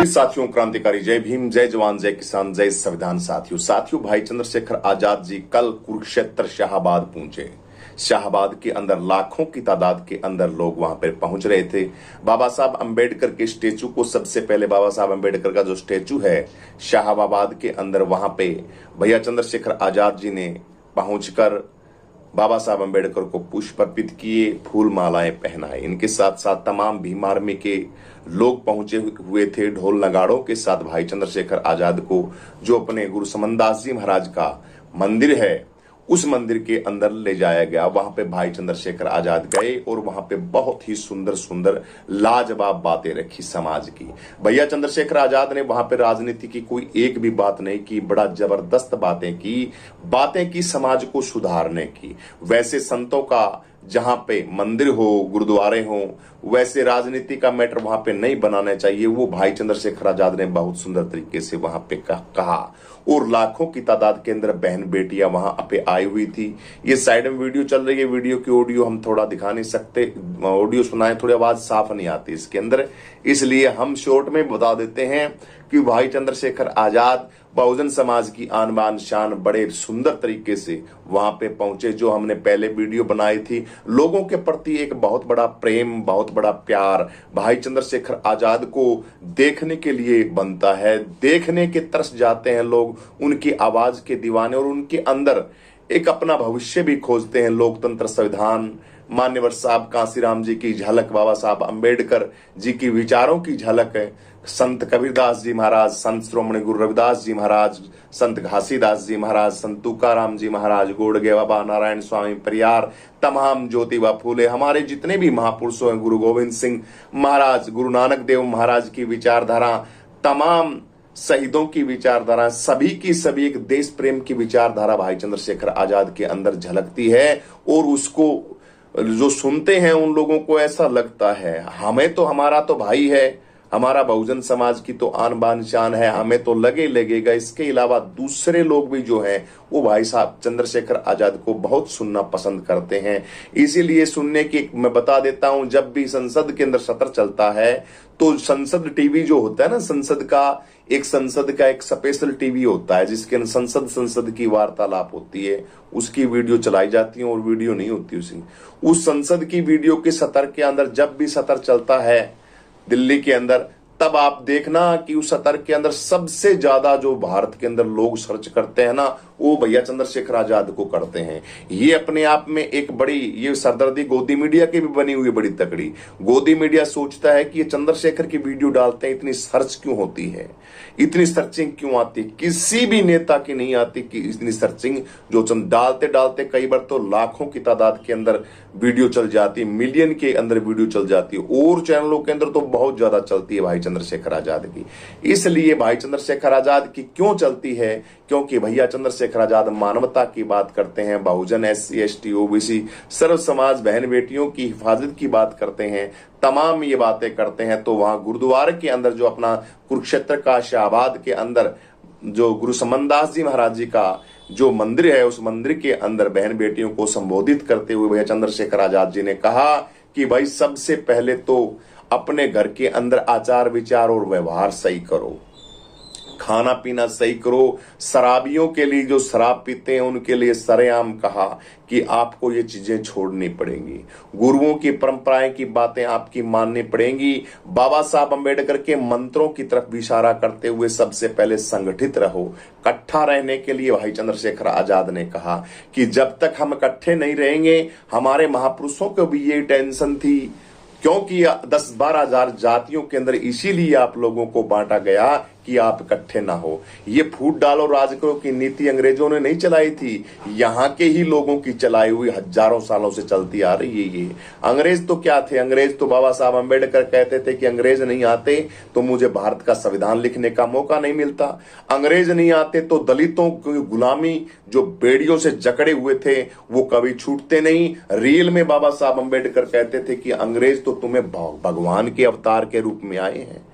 वीर साथियों, क्रांतिकारी, जय भीम, जय जवान, जय किसान, जय संविधान। साथियों, भाई चंद्रशेखर आजाद जी कल कुरुक्षेत्र शाहाबाद पहुंचे। शाहाबाद के अंदर लाखों की तादाद के अंदर लोग वहां पर पहुंच रहे थे। बाबा साहब अंबेडकर के स्टेचू को, सबसे पहले बाबा साहब अंबेडकर का जो स्टेचू है शाहाबाद के अंदर, वहां पे भैया चंद्रशेखर आजाद जी ने पहुंचकर बाबा साहब अंबेडकर को पुष्प अर्पित किए, फूल मालाएं पहनाए। इनके साथ साथ तमाम भीम आर्मी के लोग पहुंचे हुए थे ढोल नगाड़ों के साथ। भाई चंद्रशेखर आजाद को, जो अपने गुरु समनदास जी महाराज का मंदिर है, उस मंदिर के अंदर ले जाया गया। वहां पे भाई चंद्रशेखर आजाद गए और वहां पे बहुत ही सुंदर सुंदर लाजवाब बातें रखी समाज की। भैया चंद्रशेखर आजाद ने वहां पे राजनीति की कोई एक भी बात नहीं की, बड़ा जबरदस्त बातें की समाज को सुधारने की। वैसे संतों का जहां पे मंदिर हो, गुरुद्वारे हो, वैसे राजनीति का मैटर वहां पे नहीं बनाना चाहिए, वो भाई चंद्रशेखर आजाद ने बहुत सुंदर तरीके से वहां पे कहा। और लाखों की तादाद के अंदर बहन बेटियां वहां पे आई हुई थी। ये साइड में वीडियो चल रही है, वीडियो की ऑडियो हम थोड़ा दिखा नहीं सकते, ऑडियो सुनाए, थोड़ी आवाज साफ नहीं आती इसके अंदर, इसलिए हम शॉर्ट में बता देते हैं कि भाई चंद्रशेखर आजाद बहुजन समाज की आन बान शान बड़े सुंदर तरीके से वहां पे पहुंचे। जो हमने पहले वीडियो बनाई थी, लोगों के प्रति एक बहुत बड़ा प्रेम, बहुत बड़ा प्यार भाई चंद्रशेखर आजाद को देखने के लिए बनता है। देखने के तरस जाते हैं लोग, उनकी आवाज के दीवाने, और उनके अंदर एक अपना भविष्य भी खोजते हैं। लोकतंत्र, संविधान, मान्यवर साहब कांसीराम जी की झलक, बाबा साहब अंबेडकर जी की विचारों की झलक है। संत कबीरदास जी महाराज, संत श्रोमणी गुरु रविदास जी महाराज, संत घासीदास जी महाराज, संत तुकाराम जी महाराज, गोडगे बाबा, नारायण स्वामी परियार, तमाम ज्योतिबा फूले, हमारे जितने भी महापुरुषों हैं, गुरु गोविंद सिंह महाराज, गुरु नानक देव महाराज की विचारधारा, तमाम शहीदों की विचारधारा, सभी की सभी एक देश प्रेम की विचारधारा भाई चंद्रशेखर आजाद के अंदर झलकती है। और उसको जो सुनते हैं उन लोगों को ऐसा लगता है, हमें तो, हमारा तो भाई है, हमारा बहुजन समाज की तो आन बान शान है, हमें तो लगेगा। इसके अलावा दूसरे लोग भी जो हैं वो भाई साहब चंद्रशेखर आजाद को बहुत सुनना पसंद करते हैं। इसीलिए सुनने की मैं बता देता हूं, जब भी संसद के अंदर सत्र चलता है तो संसद टीवी जो होता है ना, संसद का एक स्पेशल टीवी होता है जिसके अंदर संसद की वार्तालाप होती है, उसकी वीडियो चलाई जाती है और वीडियो नहीं होती उस संसद की वीडियो के सत्र के अंदर। जब भी सत्र चलता है दिल्ली के अंदर, तब आप देखना कि उस सत्र के अंदर सबसे ज्यादा जो भारत के अंदर लोग सर्च करते हैं ना, वो भैया चंद्रशेखर आजाद को करते हैं। ये अपने आप में एक बड़ी, ये सरदर्दी गोदी मीडिया की भी बनी हुई बड़ी तकड़ी। गोदी मीडिया सोचता है कि ये चंद्रशेखर की वीडियो डालते हैं, इतनी सर्च क्यों होती है, इतनी सर्चिंग क्यों आती है। किसी भी नेता की नहीं आती कि इतनी सर्चिंग, जो डालते डालते कई बार तो लाखों की तादाद के अंदर वीडियो चल जाती है, मिलियन के अंदर वीडियो चल जाती है, और चैनलों के अंदर तो बहुत ज्यादा चलती है भाई चंद्रशेखर आजाद की। इसलिए भाई चंद्रशेखर आजाद की क्यों चलती है, क्योंकि भैया चंद्रशेखर आजाद मानवता की बात करते हैं, बहुजन, SC ST OBC सर्व समाज, बहन बेटियों की हिफाजत की बात करते हैं, तमाम ये बातें करते हैं। तो वहां गुरुद्वारे के अंदर जो अपना कुरुक्षेत्र का शाहाबाद के अंदर जो गुरु समनदास जी महाराज जी का जो मंदिर है, उस मंदिर के अंदर बहन बेटियों को संबोधित करते हुए भैया चंद्रशेखर आजाद जी ने कहा कि भाई सबसे पहले तो अपने घर के अंदर आचार विचार और व्यवहार सही करो, खाना पीना सही करो। शराबियों के लिए, जो शराब पीते हैं उनके लिए सरेआम कहा कि आपको ये चीजें छोड़नी पड़ेंगी, गुरुओं की परंपराएं की बातें आपकी माननी पड़ेंगी। बाबा साहब अंबेडकर के मंत्रों की तरफ भी इशारा करते हुए सबसे पहले संगठित रहो, इकट्ठा रहने के लिए भाई चंद्रशेखर आजाद ने कहा कि जब तक हम इकट्ठे नहीं रहेंगे, हमारे महापुरुषों को भी ये टेंशन थी, क्योंकि 10-12 हजार जातियों के अंदर इसीलिए आप लोगों को बांटा गया कि आप इकट्ठे ना हो। ये फूट डालो राज करो की नीति अंग्रेजों ने नहीं चलाई थी, यहाँ के ही लोगों की चलाई हुई हजारों सालों से चलती आ रही है। ये अंग्रेज तो क्या थे, अंग्रेज तो बाबा साहब अंबेडकर कहते थे कि अंग्रेज नहीं आते तो मुझे भारत का संविधान लिखने का मौका नहीं मिलता, अंग्रेज नहीं आते तो दलितों की गुलामी जो बेड़ियों से जकड़े हुए थे वो कभी छूटते नहीं। रियल में बाबा साहब अंबेडकर कहते थे कि अंग्रेज तो तुम्हें भगवान के अवतार के रूप में आए हैं,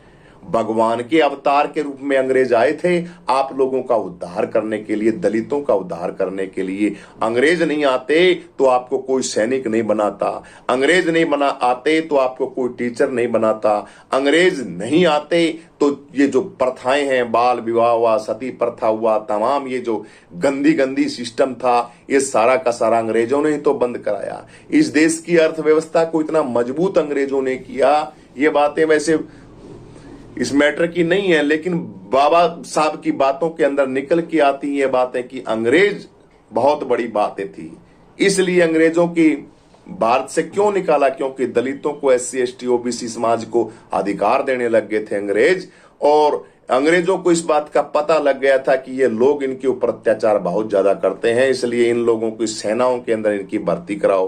भगवान के अवतार के रूप में अंग्रेज आए थे आप लोगों का उद्धार करने के लिए, दलितों का उद्धार करने के लिए। अंग्रेज नहीं आते तो आपको कोई सैनिक नहीं बनाता, अंग्रेज नहीं बना आते तो आपको कोई टीचर नहीं बनाता, अंग्रेज नहीं आते तो ये जो प्रथाएं हैं, बाल विवाह हुआ, सती प्रथा हुआ, तमाम ये जो गंदी गंदी सिस्टम था, ये सारा का सारा अंग्रेजों ने ही तो बंद कराया। इस देश की अर्थव्यवस्था को इतना मजबूत अंग्रेजों ने किया। ये बातें वैसे इस मैटर की नहीं है, लेकिन बाबा साहब की बातों के अंदर निकल के आती ये बातें कि अंग्रेज बहुत बड़ी बातें थी। इसलिए अंग्रेजों की भारत से क्यों निकाला? क्योंकि दलितों को, SC ST OBC समाज को अधिकार देने लग गए थे अंग्रेज, और अंग्रेजों को इस बात का पता लग गया था कि ये लोग इनके ऊपर अत्याचार बहुत ज्यादा करते हैं, इसलिए इन लोगों की सेनाओं के अंदर इनकी भर्ती कराओ।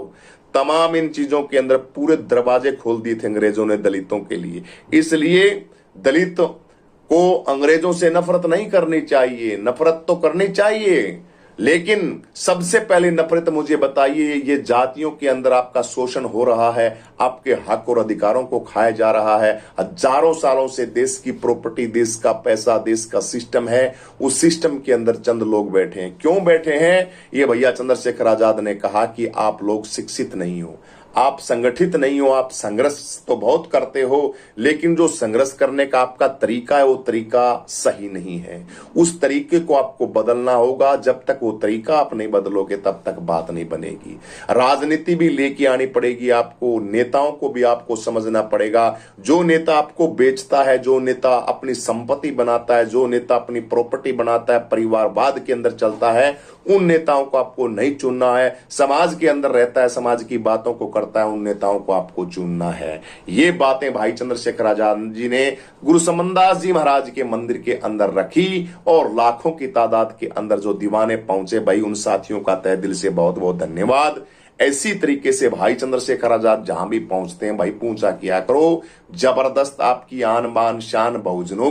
तमाम इन चीजों के अंदर पूरे दरवाजे खोल दिए थे अंग्रेजों ने दलितों के लिए। इसलिए दलित को अंग्रेजों से नफरत नहीं करनी चाहिए, नफरत तो करनी चाहिए, लेकिन सबसे पहले नफरत मुझे बताइए, ये जातियों के अंदर आपका शोषण हो रहा है, आपके हक और अधिकारों को खाया जा रहा है। हजारों सालों से देश की प्रॉपर्टी, देश का पैसा, देश का सिस्टम है, उस सिस्टम के अंदर चंद लोग बैठे हैं। क्यों बैठे हैं? ये भैया चंद्रशेखर आजाद ने कहा कि आप लोग शिक्षित नहीं हो, आप संगठित नहीं हो, आप संघर्ष तो बहुत करते हो, लेकिन जो संघर्ष करने का आपका तरीका है वो तरीका सही नहीं है। उस तरीके को आपको बदलना होगा। जब तक वो तरीका आप नहीं बदलोगे तब तक बात नहीं बनेगी। राजनीति भी लेके आनी पड़ेगी आपको, नेताओं को भी आपको समझना पड़ेगा। जो नेता आपको बेचता है, जो नेता अपनी संपत्ति बनाता है, जो नेता अपनी प्रॉपर्टी बनाता है, परिवारवाद के अंदर चलता है, उन नेताओं को आपको नहीं चुनना है। समाज के अंदर रहता है, समाज की बातों को करता है, उन नेताओं को आपको चुनना है। ये बातें भाई चंद्रशेखर आजाद जी ने गुरु समनदास जी महाराज के मंदिर के अंदर रखी, और लाखों की तादाद के अंदर जो दीवाने पहुंचे, भाई उन साथियों का तहे दिल से बहुत बहुत धन्यवाद। ऐसी तरीके से भाई चंद्रशेखर आजाद जहां भी पहुंचते हैं भाई पूछा किया करो। जबरदस्त आपकी आन बान शान, बहुजनों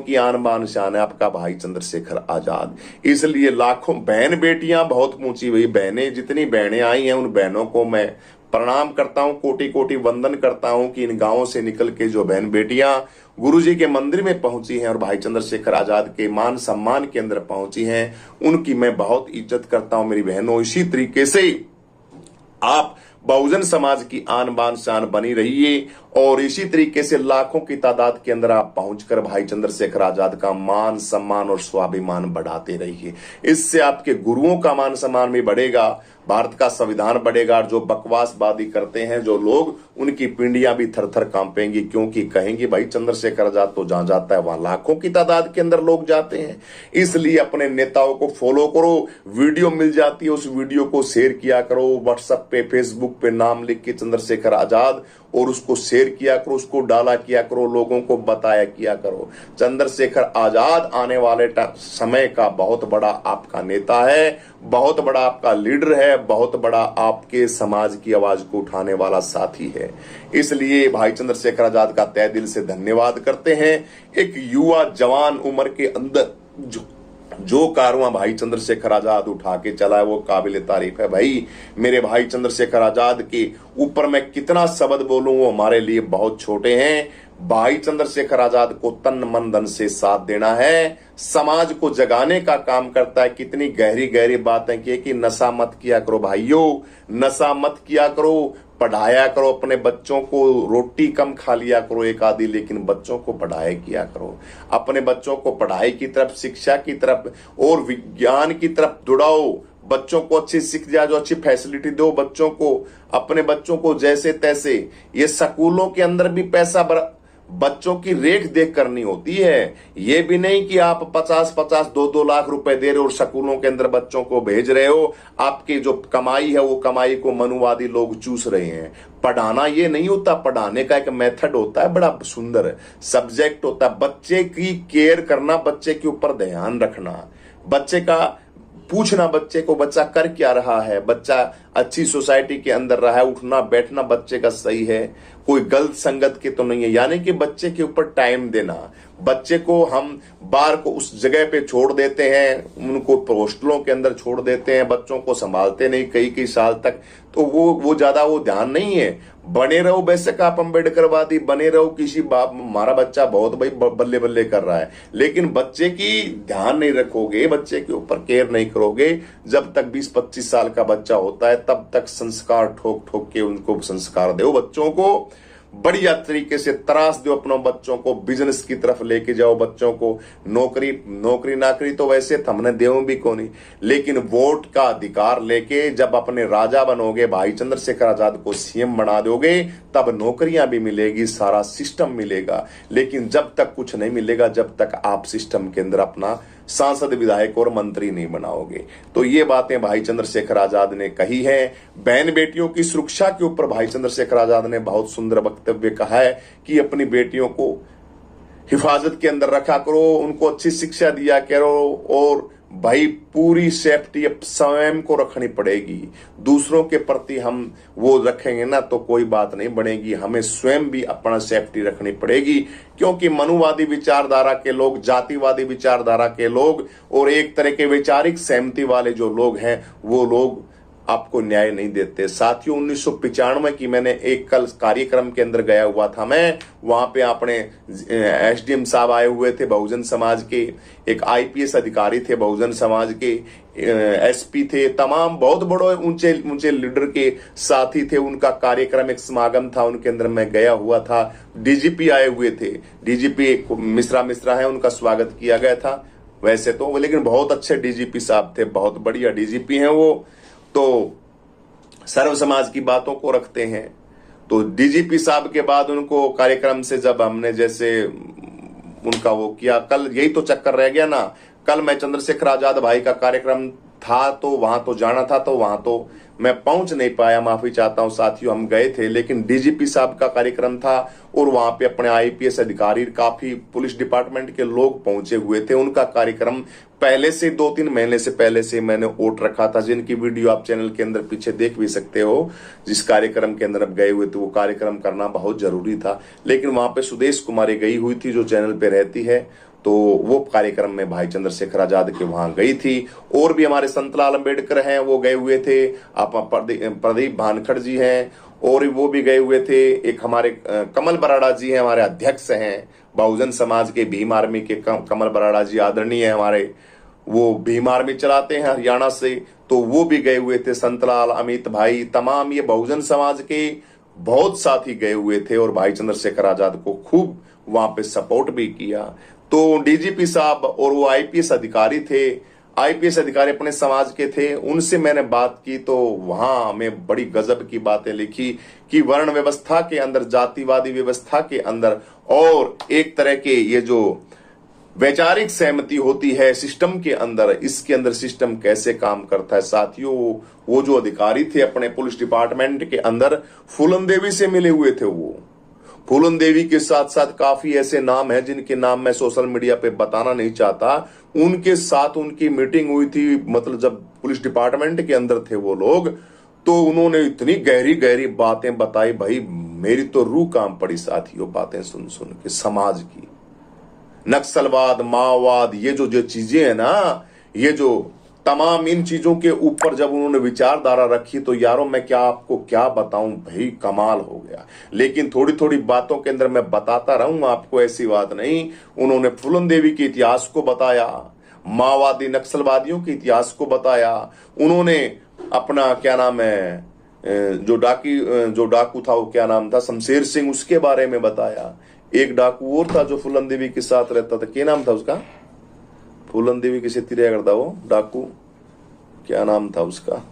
की आन बान शान है आपका भाई चंद्रशेखर आजाद। इसलिए लाखों बहन बेटियां बहुत पहुंची हुई, बहनें जितनी बहनें आई हैं उन बहनों को मैं प्रणाम करता हूं, कोटि कोटि वंदन करता हूं कि इन गांवों से निकल के जो बहन बेटियां गुरुजी के मंदिर में पहुंची हैं और भाई चंद्रशेखर आजाद के मान सम्मान के अंदर पहुंची हैं, उनकी मैं बहुत इज्जत करता हूं मेरी बहनों। इसी तरीके से आप बहुजन समाज की आन बान शान बनी रहिए, और इसी तरीके से लाखों की तादाद के अंदर आप पहुंचकर भाई चंद्रशेखर आजाद का मान सम्मान और स्वाभिमान बढ़ाते रहिए। इससे आपके गुरुओं का मान सम्मान भी बढ़ेगा, भारत का संविधान बढ़ेगा। और जो बकवासबादी करते हैं जो लोग, उनकी पिंडियां भी थर थर कांपेंगी, क्योंकि कहेंगे भाई चंद्रशेखर आजाद तो जहां जाता है वहां लाखों की तादाद के अंदर लोग जाते हैं। इसलिए अपने नेताओं को फॉलो करो, वीडियो मिल जाती है उस वीडियो को शेयर किया करो, व्हाट्सएप पे, फेसबुक पे नाम लिख के चंद्रशेखर आजाद, और उसको शेयर किया करो, उसको डाला किया करो, लोगों को बताया किया करो। चंद्रशेखर आजाद आने वाले समय का बहुत बड़ा आपका नेता है, बहुत बड़ा आपका लीडर है, बहुत बड़ा आपके समाज की आवाज को उठाने वाला साथी है। इसलिए भाई चंद्रशेखर आजाद का तहे दिल से धन्यवाद करते हैं। एक युवा जवान उम्र के अंदर जो कारवां भाई चंद्रशेखर आजाद उठा के चला है वो काबिल तारीफ है। भाई मेरे भाई चंद्रशेखर आजाद के ऊपर मैं कितना शब्द बोलूं वो हमारे लिए बहुत छोटे हैं। भाई चंद्रशेखर आजाद को तन मन धन से साथ देना है, समाज को जगाने का काम करता है। कितनी गहरी गहरी बातें की कि नशा मत किया करो भाइयों, नशा मत किया करो, पढ़ाया करो अपने बच्चों को, रोटी कम खा लिया करो एक आधी, लेकिन बच्चों को पढ़ाई किया करो। अपने बच्चों को पढ़ाई की तरफ, शिक्षा की तरफ और विज्ञान की तरफ दौड़ाओ। बच्चों को अच्छी शिक्षा दो, अच्छी फैसिलिटी दो बच्चों को, अपने बच्चों को जैसे तैसे। ये स्कूलों के अंदर भी पैसा बच्चों की रेख देख करनी होती है। ये भी नहीं कि आप 50-50, 2-2 लाख रुपए दे रहे हो और स्कूलों के अंदर बच्चों को भेज रहे हो। आपकी जो कमाई है वो कमाई को मनुवादी लोग चूस रहे हैं। पढ़ाना ये नहीं होता, पढ़ाने का एक मेथड होता है, बड़ा सुंदर सब्जेक्ट होता है। बच्चे की केयर करना, बच्चे के ऊपर ध्यान रखना, बच्चे का पूछना, बच्चे को बच्चा कर क्या रहा है, बच्चा अच्छी सोसाइटी के अंदर रहा है, उठना बैठना बच्चे का सही है, कोई गलत संगत के तो नहीं है। यानी कि बच्चे के ऊपर टाइम देना। बच्चे को हम बाहर को उस जगह पे छोड़ देते हैं, उनको हॉस्टलों के अंदर छोड़ देते हैं, बच्चों को संभालते नहीं कई साल तक, तो वो ज्यादा वो ध्यान नहीं है। बने रहो बेशक आप अम्बेडकरवादी बने रहो, किसी बाप हमारा बच्चा बहुत भाई बल्ले बल्ले कर रहा है, लेकिन बच्चे की ध्यान नहीं रखोगे, बच्चे के ऊपर केयर नहीं करोगे, जब तक 20-25 साल का बच्चा होता है तब तक संस्कार ठोक ठोक के उनको संस्कार दो, बच्चों को बढ़िया तरीके से त्रास दो, अपनों बच्चों को बिजनेस की तरफ लेके जाओ, बच्चों को नौकरी नाकरी तो वैसे हमने देव भी को नहीं, लेकिन वोट का अधिकार लेके जब अपने राजा बनोगे, भाई चंद्रशेखर आजाद को सीएम बना दोगे, तब नौकरियां भी मिलेगी, सारा सिस्टम मिलेगा। लेकिन जब तक कुछ नहीं मिलेगा, जब तक आप सिस्टम के अंदर अपना सांसद विधायक और मंत्री नहीं बनाओगे। तो ये बातें भाई चंद्रशेखर आजाद ने कही है। बहन बेटियों की सुरक्षा के ऊपर भाई चंद्रशेखर आजाद ने बहुत सुंदर वक्तव्य कहा है कि अपनी बेटियों को हिफाजत के अंदर रखा करो, उनको अच्छी शिक्षा दिया करो, और भाई पूरी सेफ्टी स्वयं को रखनी पड़ेगी। दूसरों के प्रति हम वो रखेंगे ना तो कोई बात नहीं बनेगी, हमें स्वयं भी अपना सेफ्टी रखनी पड़ेगी, क्योंकि मनुवादी विचारधारा के लोग, जातिवादी विचारधारा के लोग और एक तरह के वैचारिक सहमति वाले जो लोग हैं वो लोग आपको न्याय नहीं देते। साथियों 1995 की मैंने एक कल कार्यक्रम के अंदर गया हुआ था मैं, वहां पे अपने एसडीएम साहब आए हुए थे बहुजन समाज के, एक आईपीएस अधिकारी थे बहुजन समाज के, एसपी थे, तमाम बहुत बड़े ऊंचे ऊंचे लीडर के साथी थे, उनका कार्यक्रम एक समागम था, उनके अंदर मैं गया हुआ था। डीजीपी आए हुए थे, डीजीपी मिश्रा है, उनका स्वागत किया गया था वैसे तो, लेकिन बहुत अच्छे डीजीपी साहब थे, बहुत बढ़िया डीजीपी हैं वो, तो सर्व समाज की बातों को रखते हैं। तो डीजीपी साहब के बाद उनको कार्यक्रम से जब हमने जैसे उनका वो किया, कल यही तो चक्कर रह गया ना, कल मैं चंद्रशेखर आजाद भाई का कार्यक्रम था तो वहां तो जाना था, तो वहां तो मैं पहुंच नहीं पाया, माफी चाहता हूं साथियों, हम गए थे, लेकिन डीजीपी साहब का कार्यक्रम था और वहां पे अपने आईपीएस अधिकारी, काफी पुलिस डिपार्टमेंट के लोग पहुंचे हुए थे। उनका कार्यक्रम पहले से 2-3 महीने से पहले से मैंने ओट रखा था, जिनकी वीडियो आप चैनल के अंदर पीछे देख भी सकते हो। जिस कार्यक्रम के अंदर अब गए हुए थे वो कार्यक्रम करना बहुत जरूरी था, लेकिन वहां पे सुदेश कुमारी गई हुई थी जो चैनल पे रहती है, तो वो कार्यक्रम में भाई चंद्रशेखर आजाद के वहां गई थी। और भी हमारे संतलाल अंबेडकर हैं वो गए हुए थे, आप प्रदीप भानखड़ जी हैं और वो भी गए हुए थे, एक हमारे कमल बराड़ा जी हैं, हमारे अध्यक्ष हैं बहुजन समाज के, भीम आर्मी के कमल बराड़ा जी आदरणीय है हमारे, वो भीम आर्मी चलाते हैं हरियाणा से, तो वो भी गए हुए थे, संतलाल, अमित भाई, तमाम ये बहुजन समाज के बहुत साथी गए हुए थे और भाई चंद्रशेखर आजाद को खूब वहां पे सपोर्ट भी किया। तो डीजीपी साहब और वो आईपीएस अधिकारी थे, आईपीएस अधिकारी अपने समाज के थे, उनसे मैंने बात की तो वहां हमें बड़ी गजब की बातें लिखी कि वर्ण व्यवस्था के अंदर, जातिवादी व्यवस्था के अंदर और एक तरह के ये जो वैचारिक सहमति होती है सिस्टम के अंदर, इसके अंदर सिस्टम कैसे काम करता है। साथियों वो जो अधिकारी थे अपने पुलिस डिपार्टमेंट के अंदर, फूलन देवी से मिले हुए थे। वो फूलन देवी के साथ साथ काफी ऐसे नाम हैं जिनके नाम मैं सोशल मीडिया पे बताना नहीं चाहता, उनके साथ उनकी मीटिंग हुई थी, मतलब जब पुलिस डिपार्टमेंट के अंदर थे वो लोग, तो उन्होंने इतनी गहरी गहरी बातें बताई, भाई मेरी तो रूह काम पड़ी साथियों बातें सुन सुन के। समाज की नक्सलवाद, माओवाद, ये जो चीजें है ना, ये जो तमाम इन चीजों के ऊपर जब उन्होंने विचारधारा रखी तो यारों मैं क्या आपको क्या बताऊं, भाई कमाल हो गया। लेकिन थोड़ी थोड़ी बातों के अंदर मैं बताता रहूंगा आपको, ऐसी बात नहीं। उन्होंने फूलन देवी के इतिहास को बताया, माओवादी नक्सलवादियों के इतिहास को बताया, उन्होंने अपना क्या नाम है जो डाकू था वो क्या नाम था, शमशेर सिंह, उसके बारे में बताया। एक डाकू और था जो फूलन देवी के साथ रहता था, क्या नाम था उसका, फूलन देवी के साथ रहा करता वो डाकू, क्या नाम था उसका,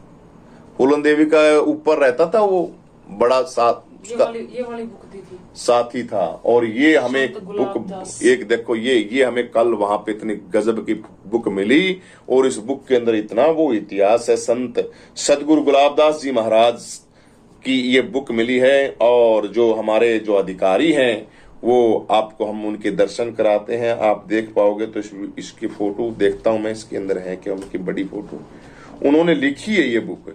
फूलन देवी का ऊपर रहता था वो बड़ा साथ, ये वाली बुक दी थी, साथी था। और ये हमें बुक एक देखो, ये हमें कल वहां पे इतनी गजब की बुक मिली और इस बुक के अंदर इतना वो इतिहास है, संत सदगुरु गुलाबदास जी महाराज की ये बुक मिली है। और जो हमारे जो अधिकारी हैं वो आपको हम उनके दर्शन कराते हैं, आप देख पाओगे। तो इसकी फोटो देखता हूं मैं, इसके अंदर है क्या उनकी बड़ी फोटो, उन्होंने लिखी है ये बुक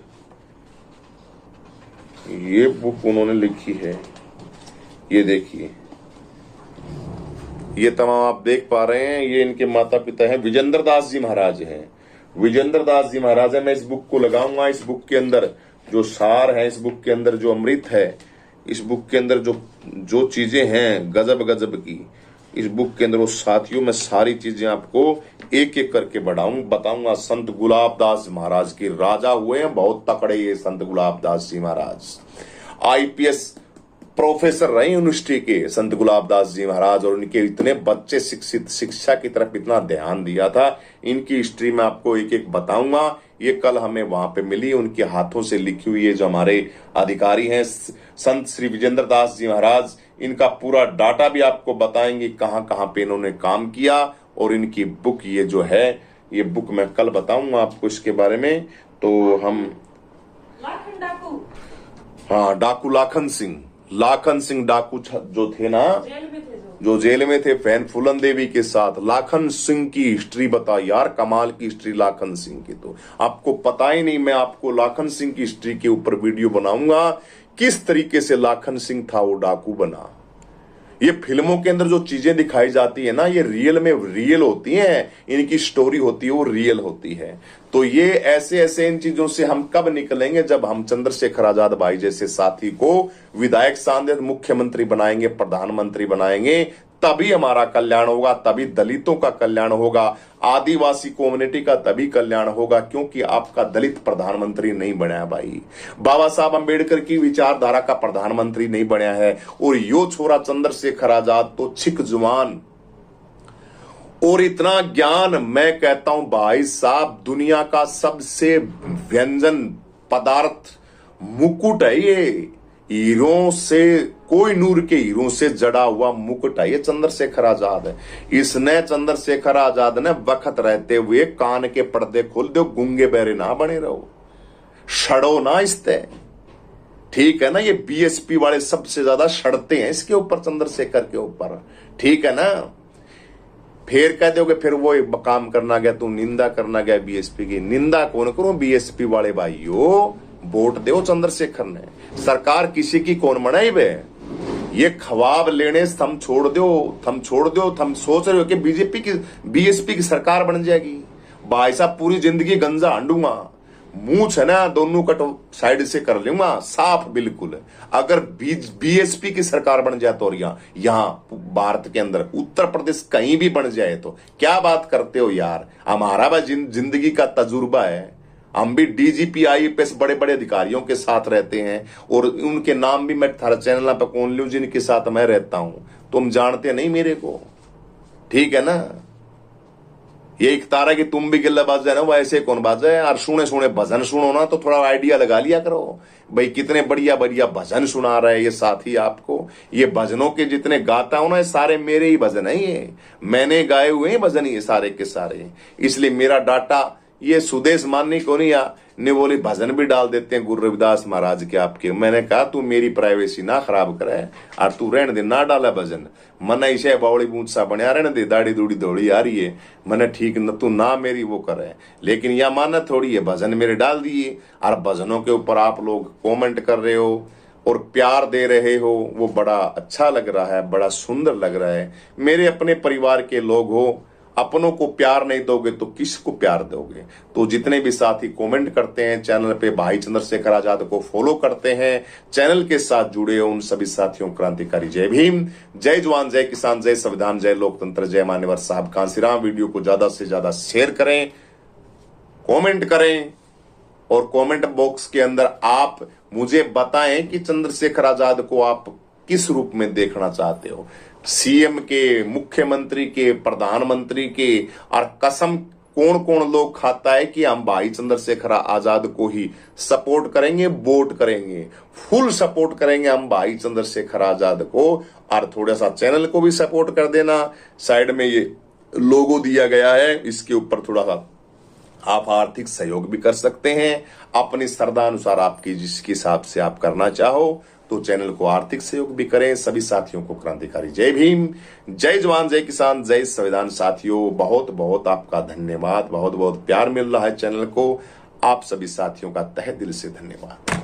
उन्होंने लिखी है, ये देखिए, ये तमाम आप देख पा रहे हैं, ये इनके माता पिता हैं, विजेंद्र दास जी महाराज हैं, विजेंद्र दास जी महाराज है। मैं इस बुक को लगाऊंगा, इस बुक के अंदर जो सार है, इस बुक के अंदर जो अमृत है, इस बुक के अंदर जो जो चीजें हैं गजब गजब की, इस बुक के अंदर वो साथियों में सारी चीजें आपको एक एक करके बताऊंगा। संत गुलाबदास महाराज के राजा हुए हैं, बहुत तकड़े ये संत गुलाबदास जी महाराज। आईपीएस प्रोफेसर रहे यूनिवर्सिटी के संत गुलाबदास जी महाराज, और उनके इतने बच्चे शिक्षित, शिक्षा की तरफ इतना ध्यान दिया था। इनकी हिस्ट्री में आपको एक एक बताऊंगा। ये कल हमें वहां पे मिली, उनके हाथों से लिखी हुई है, जो हमारे अधिकारी हैं संत श्री विजेंद्र दास जी महाराज, इनका पूरा डाटा भी आपको बताएंगे, कहां कहां पे इन्होंने काम किया। और इनकी बुक ये जो है, ये बुक मैं कल बताऊंगा आपको इसके बारे में। तो हम हाँ, डाकू लाखन सिंह डाकू जो थे ना, जो जेल में थे फैन फूलन देवी के साथ, लाखन सिंह की हिस्ट्री बता यार, कमाल की हिस्ट्री लाखन सिंह की, तो आपको पता ही नहीं। मैं आपको लाखन सिंह की हिस्ट्री के ऊपर वीडियो बनाऊंगा, किस तरीके से लाखन सिंह था वो डाकू बना। ये फिल्मों के अंदर जो चीजें दिखाई जाती है ना, ये रियल में रियल होती हैं, इनकी स्टोरी होती है वो रियल होती है। तो ये ऐसे ऐसे इन चीजों से हम कब निकलेंगे, जब हम चंद्रशेखर आजाद भाई जैसे साथी को विधायक सांसद, मुख्यमंत्री बनाएंगे, प्रधानमंत्री बनाएंगे, तभी हमारा कल्याण होगा, तभी दलितों का कल्याण होगा, आदिवासी कम्युनिटी का तभी कल्याण होगा। क्योंकि आपका दलित प्रधानमंत्री नहीं बना है भाई, बाबा साहब अंबेडकर की विचारधारा का प्रधानमंत्री नहीं बना है। और यो छोरा चंद्रशेखर आजाद तो छिक जुबान और इतना ज्ञान, मैं कहता हूं भाई साहब, दुनिया का सबसे व्यंजन पदार्थ मुकुट है ये, हीरों से, कोई नूर के हीरों से जड़ा हुआ मुकुट है ये चंद्रशेखर आजाद है। इसने चंद्रशेखर आजाद ने वक्त रहते हुए कान के पर्दे खोल दो, गूंगे बहरे ना बने रहो, सड़ो ना इसते, ठीक है ना। ये बीएसपी वाले सबसे ज्यादा सड़ते हैं इसके ऊपर, चंद्रशेखर के ऊपर, ठीक है ना। फिर कह दोगे फिर वो काम करना गया, तू निंदा करना गया बीएसपी की। निंदा कौन करूं, बीएसपी वाले भाइयों, वोट दो चंद्रशेखर ने, सरकार किसी की कौन बनाई वे। ये ख्वाब लेने थम छोड़ दो, थम सोच रहे हो कि बीएसपी की सरकार बन जाएगी। भाई साहब पूरी जिंदगी गंजा हांडूंगा, मुंह है ना दोनों कट साइड से कर लूंगा साफ बिल्कुल। अगर बीएसपी की सरकार बन जाए तो, यहाँ भारत के अंदर उत्तर प्रदेश कहीं भी बन जाए तो, क्या बात करते हो यार। हमारा भी जिंदगी का तजुर्बा है, हम भी डीजीपी आईपीएस बड़े बड़े अधिकारियों के साथ रहते हैं, और उनके नाम भी मैं थारा चैनल पे कौन लूं जिनके साथ मैं रहता हूं, तुम जानते नहीं मेरे को, ठीक है ना। ये एक तारा कि तुम भी गिल्ला बाज है ना, वैसे कौन बाज है। और सुने भजन सुनो ना तो थोड़ा आइडिया लगा लिया करो भाई, कितने बढ़िया बढ़िया भजन सुना रहा है ये साथी आपको। ये भजनों के जितने गाता हूं ना, ये सारे मेरे ही भजन है, ये मैंने गाए हुए हैं भजन ये सारे के सारे। इसलिए मेरा डाटा ये सुदेश माननी को नहीं ने बोली भजन भी डाल देते हैं गुरु रविदास महाराज के आपके। मैंने कहा तू मेरी प्राइवेसी ना खराब करे, और तू रहने दे, ना डाला भजन, मन इसे बावड़ी बूंद सा बनिया रहने दे, दाढ़ी दूड़ी दौड़ी आ रही है, मैंने ठीक न, तू ना मेरी वो करे। लेकिन यह माना थोड़ी है, भजन मेरे डाल दिए, और भजनों के ऊपर आप लोग कॉमेंट कर रहे हो और प्यार दे रहे हो, वो बड़ा अच्छा लग रहा है, बड़ा सुंदर लग रहा है। मेरे अपने परिवार के लोग हो, अपनों को प्यार नहीं दोगे तो किसको प्यार दोगे। तो जितने भी साथी कमेंट करते हैं चैनल पे, भाई चंद्रशेखर आजाद को फॉलो करते हैं, चैनल के साथ जुड़े हो, उन सभी साथियों क्रांतिकारी जय भीम, जय जवान, जय किसान, जय संविधान, जय लोकतंत्र, जय मान्यवर साहब कांसीराम। वीडियो को ज्यादा से ज्यादा शेयर करें, कमेंट करें, और कमेंट बॉक्स के अंदर आप मुझे बताएं कि चंद्रशेखर आजाद को आप किस रूप में देखना चाहते हो, सीएम के, मुख्यमंत्री के, प्रधानमंत्री के। और कसम कौन कौन लोग खाता है कि हम भाई चंद्रशेखर आजाद को ही सपोर्ट करेंगे, वोट करेंगे, फुल सपोर्ट करेंगे हम भाई चंद्रशेखर आजाद को। और थोड़ा सा चैनल को भी सपोर्ट कर देना, साइड में ये लोगो दिया गया है, इसके ऊपर थोड़ा सा आप आर्थिक सहयोग भी कर सकते हैं अपनी श्रद्धा अनुसार, आपकी जिसके हिसाब से आप करना चाहो। तो चैनल को आर्थिक सहयोग भी करें। सभी साथियों को क्रांतिकारी जय भीम, जय जवान, जय किसान, जय संविधान। साथियों बहुत बहुत आपका धन्यवाद, बहुत बहुत प्यार मिल रहा है चैनल को, आप सभी साथियों का तहे दिल से धन्यवाद।